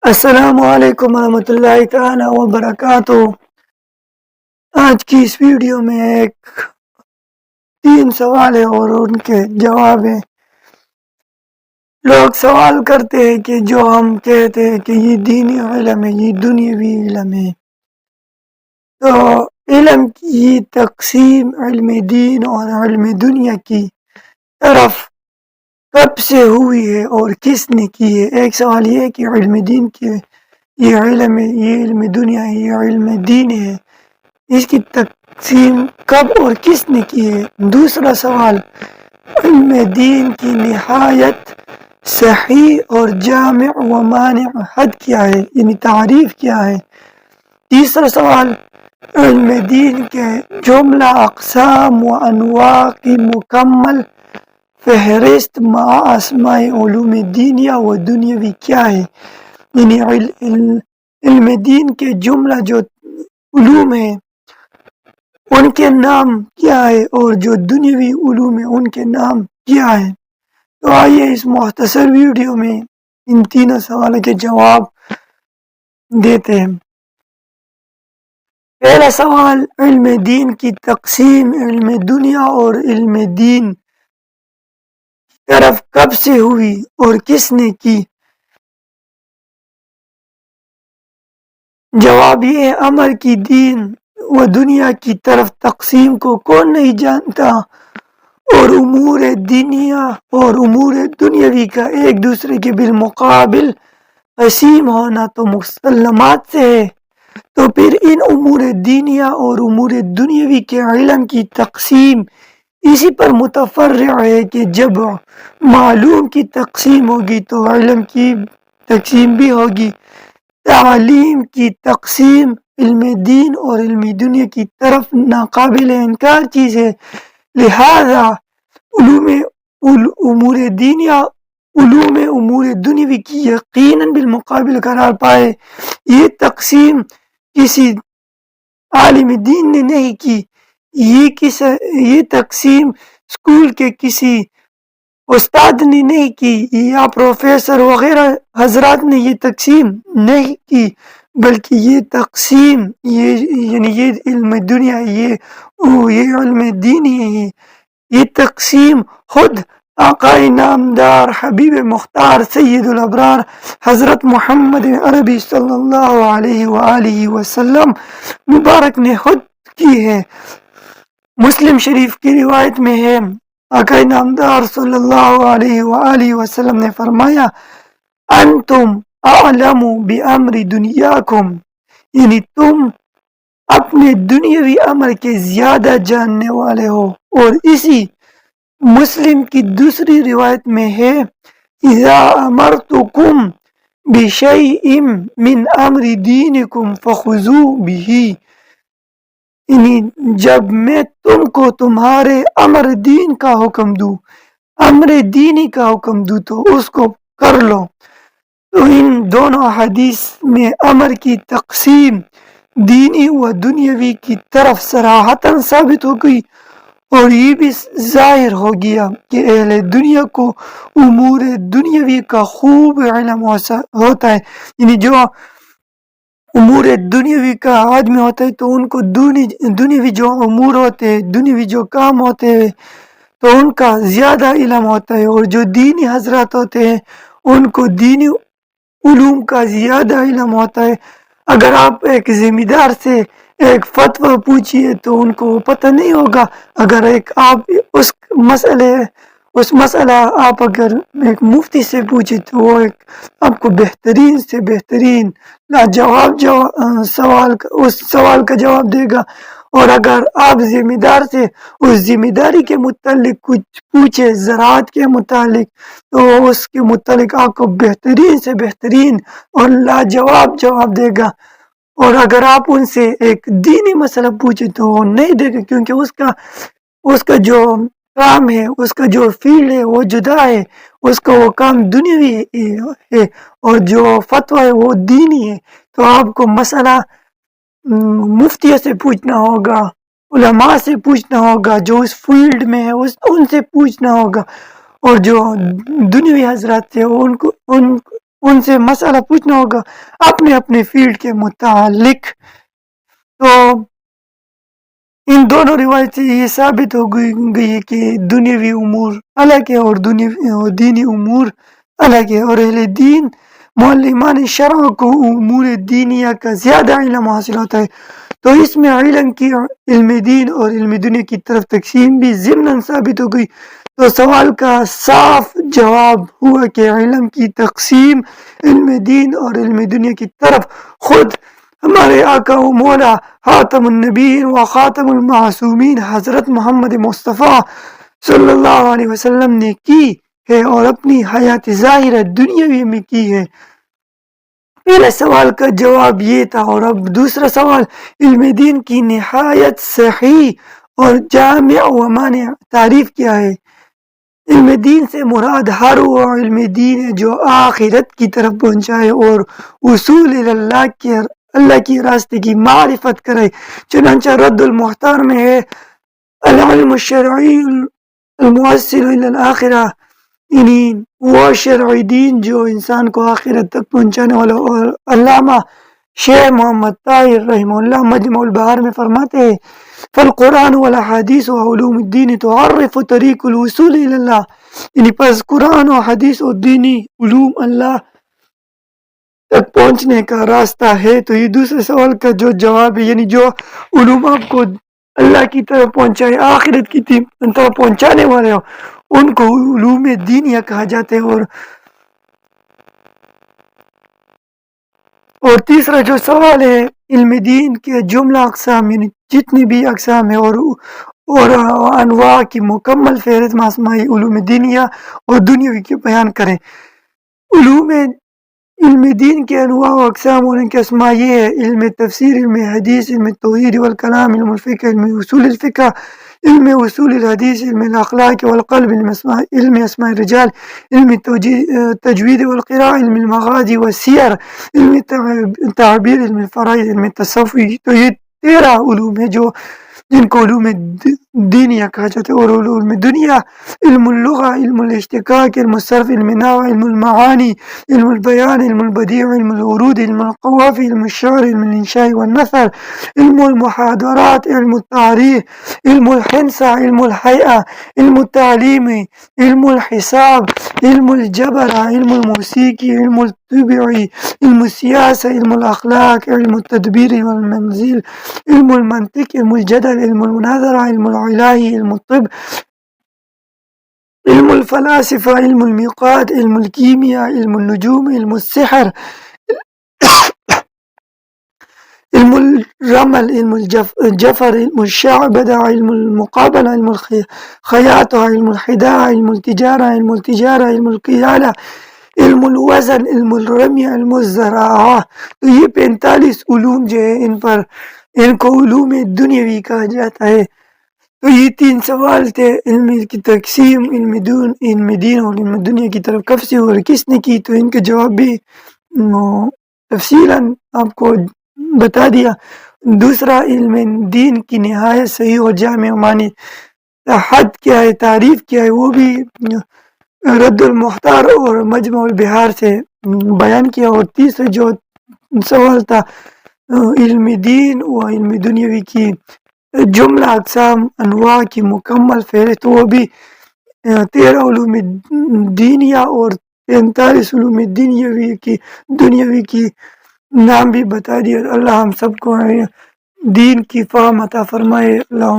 السلام علیکم ورحمۃ اللہ تعالی وبرکاتہ۔ آج کی اس ویڈیو میں ایک 3 سوال ہے اور ان کے جواب ہیں۔ لوگ سوال کرتے ہیں کہ جو ہم کہتے ہیں کہ یہ دینی علم ہے، یہ دنیاوی علم ہے، تو علم کی تقسیم علم دین اور علم دنیا کی طرف کب سے ہوئی ہے اور کس نے کی ہے؟ ایک سوال یہ ہے کہ علم دین کی یہ علم ہے، یہ علم دنیا ہے، یہ علم دین ہے، اس کی تقسیم کب اور کس نے کی ہے؟ دوسرا سوال، علم دین کی نہایت صحیح اور جامع و مانع حد کیا ہے، یعنی تعریف کیا ہے؟ تیسرا سوال، علم دین کے جملہ اقسام و انواع کی مکمل فہرست مع اسماء علوم دینیا و دنیاوی کیا ہے؟ یعنی علم دین کے جملہ جو علوم ہیں ان کے نام کیا ہے اور جو دنیاوی علوم ہیں ان کے نام کیا ہے؟ تو آئیے اس مختصر ویڈیو میں ان تینوں سوالوں کے جواب دیتے ہیں۔ پہلا سوال، علم دین کی تقسیم علم دنیا اور علم دین کی طرف کب سے ہوئی اور کس نے کی؟ جواب یہ ہے، امر کی دین و دنیا کی طرف تقسیم کو کون نہیں جانتا، اور امور دینیا اور امور دنیاوی کا ایک دوسرے کے بالمقابل قسیم ہونا تو مسلمات سے ہے۔ تو پھر ان امور دینیا اور امور دنیاوی کے علم کی تقسیم اسی پر متفرع ہے کہ جب معلوم کی تقسیم ہوگی تو علم کی تقسیم بھی ہوگی۔ تعلیم کی تقسیم علم دین اور علم دنیا کی طرف ناقابل انکار چیز ہے، لہذا علوم امور دینیا علوم امور دنیاوی کی یقیناً بالمقابل قرار پائے۔ یہ تقسیم کسی عالم دین نے نہیں کی، یہ تقسیم اسکول کے کسی استاد نے نہیں کی یا پروفیسر وغیرہ حضرات نے یہ تقسیم نہیں کی، بلکہ یہ تقسیم یعنی یہ علم دنیا یہ علم دینی ہے، یہ تقسیم خود آقا نامدار حبیب مختار سید الابرار حضرت محمد عربی صلی اللہ علیہ وآلہ وسلم مبارک نے خود کی ہے۔ مسلم شریف کی روایت میں ہے، آقا نامدار صلی اللہ علیہ وآلہ وسلم نے فرمایا، انتم اعلم بامر دنیاکم، یعنی تم اپنے دنیاوی امر کے زیادہ جاننے والے ہو۔ اور اسی مسلم کی دوسری روایت میں ہے، اذا امرتکم بشیء من امر دینکم فخذوا بہ، یعنی جب میں تم کو تمہارے امر دین کا حکم دوں، امر دینی کا حکم دوں تو اس کو کر لو۔ تو ان دونوں حدیث میں امر کی تقسیم دینی و دنیاوی کی طرف صراحتاً ثابت ہو گئی، اور یہ بھی ظاہر ہو گیا کہ اہل دنیا کو امور دنیاوی کا خوب علم ہوتا ہے، یعنی جو امور دنیاوی کا آدمی ہوتا ہے تو ان کو دنیاوی جو امور ہوتے ہیں، دنیاوی جو کام ہوتے ہیں تو ان کا زیادہ علم ہوتا ہے، اور جو دینی حضرات ہوتے ہیں ان کو دینی علوم کا زیادہ علم ہوتا ہے۔ اگر آپ ایک ذمہ دار سے ایک فتویٰ پوچھیے تو ان کو پتہ نہیں ہوگا، اگر آپ اس مسئلہ آپ اگر ایک مفتی سے پوچھے تو وہ آپ کو بہترین سے بہترین لاجواب اس سوال کا جواب دے گا، اور اگر آپ ذمہ دار سے اس ذمہ داری کے متعلق کچھ پوچھے، زراعت کے متعلق، تو اس کے متعلق آپ کو بہترین سے بہترین اور لاجواب جواب دے گا۔ اور اگر آپ ان سے ایک دینی مسئلہ پوچھے تو وہ نہیں دے گا، کیونکہ اس کا جو کام ہے، اس کا جو فیلڈ ہے وہ جدا ہے، اس کا وہ کام دنیاوی ہے، اور جو فتویٰ ہے وہ دینی ہے۔ تو آپ کو مسئلہ مفتیوں سے پوچھنا ہوگا، علماء سے پوچھنا ہوگا جو اس فیلڈ میں ہے، ان سے پوچھنا ہوگا، اور جو دنیاوی حضرات تھے ان سے مسئلہ پوچھنا ہوگا اپنے اپنے فیلڈ کے متعلق۔ تو ان دونوں روایت سے یہ ثابت ہو گئی ہے کہ دنیاوی امور الگ ہے اور دینی امور الگ ہے، اور اہل دین معلمان شرع کو امور دینیہ کا زیادہ علم حاصل ہوتا ہے، تو اس میں علم دین اور علم دنیا کی طرف تقسیم بھی ضمناً ثابت ہو گئی۔ تو سوال کا صاف جواب ہوا کہ علم کی تقسیم علم دین اور علم دنیا کی طرف خود ہمارے آقا و مولا خاتم النبیین و خاتم المعصومین حضرت محمد مصطفیٰ صلی اللہ علیہ وسلم نے کی ہے اور اپنی حیات ظاہرہ دنیاوی میں کی ہے۔ پہلے سوال کا جواب یہ تھا، اور اب دوسرا سوال، علم دین کی نہایت صحیح اور جامع و مانع تعریف کیا ہے؟ علم دین سے مراد ہر وہ علم دین ہے جو آخرت کی طرف پہنچائے اور وصول اللہ کی راستے کی معرفت کرے۔ چنانچہ رد المختار میں ہے العلم الشرعی الموصل الی الآخرہ، یعنی وہ شرعی دین جو انسان کو آخرت تک پہنچانے والا۔ اور علامہ شیخ محمد طاہر رحمہ اللہ مجمع البحار میں فرماتے ہیں فالقرآن والاحادیث وعلوم الدین تعرف طریق الوصول الی اللہ، یعنی پس قرآن و حدیث اور دینی علوم اللہ تک پہنچنے کا راستہ ہے۔ تو یہ دوسرے سوال کا جو جواب ہے، یعنی جو علوم آپ کو اللہ کی طرف پہنچائے، آخرت کی طرف پہنچانے والے ہو، ان کو علوم دینیہ کہا جاتا ہے۔ اور تیسرا جو سوال ہے، علم دین کے جملہ اقسام، یعنی جتنی بھی اقسام ہیں اور انواع کی مکمل فہرست اسمائی علوم دینیہ اور دنیاوی کے بیان کریں۔ علم دین کے انواع و اقسام اور ان کے اسماء یہ ہے: علم تفسیر، علم حدیث، علم توحید والکلام، علم الفقہ، علم اصول الفقہ، علم اصول الحدیث، علم الاخلاق والقلب، علم اسماء الرجال، علم تجوید والقراء، علم المغازی والسیر، علم تعبیر، علم الفرائض، علم تصوف۔ تو یہ 13 علوم ہیں جن کو علوم دینیہ کہا جاتا ہے۔ اور علوم دنیا: علم اللغہ، علم الاشتقاق، علم الصرف، علم نحو، علم المعانی، علم البیان، علم البدیع، علم العروض، علم القوافی، علم الشعر، علم الانشاء والنثر، علم المحاضرات، علم التعریف، علم الحنسہ، علم الحیئہ، علم التعلیم، علم الحساب، علم الجبر، علم الموسیقی، علم الطبع، علم السیاسہ، علم الاخلاق، علم التدبیر والمنزل، علم المنطق، علم الجدل، علم المناظرہ، علم العلاج، علم الطب، علم الفلاسفہ، علم المیقات، علم الکیمیاء، علم النجوم، علم السحر، علم الرمل، علم الجفر، علم الشعبدہ، علم المقابلہ، علم الخیاطہ، علم الحداء، علم التجارہ، علم القیادہ، علم الوزن، علم الرمی، علم الزراعہ۔ تو یہ 45 علوم جو ہے ان کو علوم دنیاوی کہا جاتا ہے۔ تو یہ 3 سوال تھے، علم کی تقسیم، علم دین اور علم دنیا کی طرف کب سے اور کس نے کی، تو ان کے جواب بھی تفصیلاً آپ کو بتا دیا۔ دوسرا، علم دین کی نہایت صحیح اور جامع معنی حد کیا ہے، تعریف کیا ہے، وہ بھی رد المختار اور مجمع البحار سے بیان کیا۔ اور تیسرا جو سوال تھا علم دین و علم دنیاوی کی جملہ اقسام انواع کی مکمل فہرست، وہ بھی 13 علوم دینیہ اور 43 علوم دنیاوی کی نام بھی بتا دیا۔ اللہ ہم سب کو دین کی فہم عطا فرمائے۔ اللہ